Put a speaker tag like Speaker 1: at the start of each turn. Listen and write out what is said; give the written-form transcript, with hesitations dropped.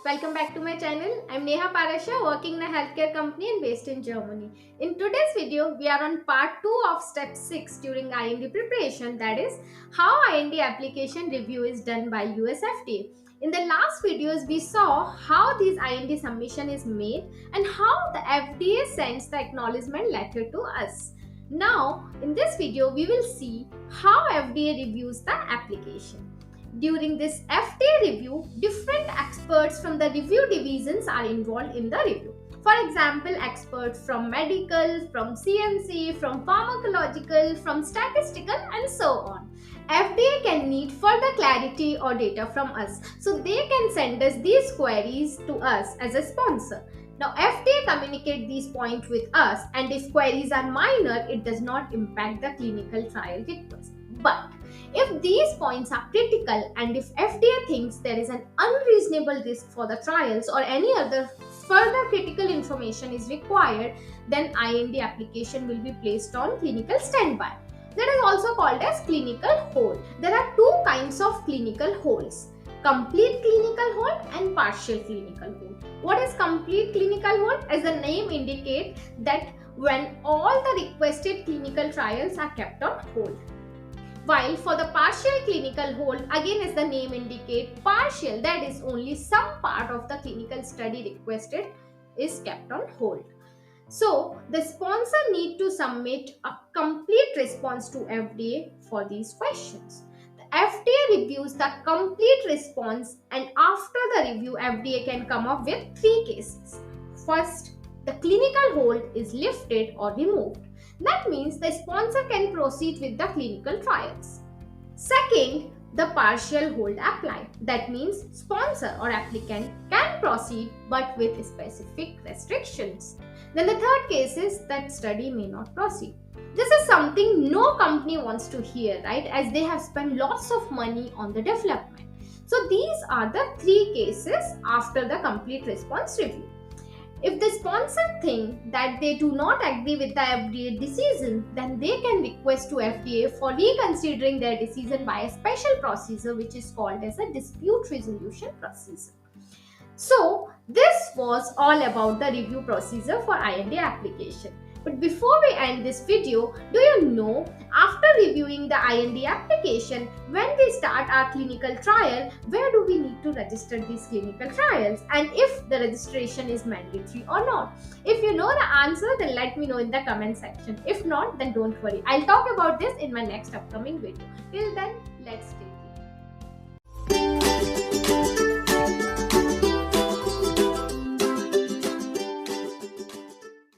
Speaker 1: Welcome back to my channel. I'm Neha Parashar, working in a healthcare company and based in Germany. In today's video, we are on part 2 of step 6 during IND preparation, that is how IND application review is done by USFDA. In the last videos, we saw how this IND submission is made and how the FDA sends the acknowledgement letter to us. Now, in this video, we will see how FDA reviews the application. During this FDA review, different experts from the review divisions are involved in the review. For example, experts from medical, from CMC, from pharmacological, from statistical, and so on. FDA can need further clarity or data from us, so they can send us these queries to us as a sponsor. Now, FDA communicate these points with us, and if queries are minor, it does not impact the clinical trial request. But if these points are critical and if FDA thinks there is an unreasonable risk for the trials or any other further critical information is required, then IND application will be placed on clinical standby. That is also called as clinical hold. There are two kinds of clinical holds: complete clinical hold and partial clinical hold. What is complete clinical hold? As the name indicates, that when all the requested clinical trials are kept on hold. While for the partial clinical hold, again as the name indicates, partial, that is only some part of the clinical study requested is kept on hold. So the sponsor need to submit a complete response to FDA for these questions. The FDA reviews the complete response, and after the review, FDA can come up with 3 cases. First, the clinical hold is lifted or removed. That means the sponsor can proceed with the clinical trials. Second, the partial hold applied. That means sponsor or applicant can proceed but with specific restrictions. Then the third case is that study may not proceed. This is something no company wants to hear, right? As they have spent lots of money on the development. So these are the 3 cases after the complete response review. If the sponsor think that they do not agree with the FDA decision, then they can request to FDA for reconsidering their decision by a special procedure which is called as a dispute resolution procedure. So this was all about the review procedure for IND application. But before we end this video, do you know, after reviewing the IND application, when we start our clinical trial, where do we need to register these clinical trials, and if the registration is mandatory or not? If you know the answer, then let me know in the comment section. If not, then don't worry. I'll talk about this in my next upcoming video. Till then, let's stay tuned.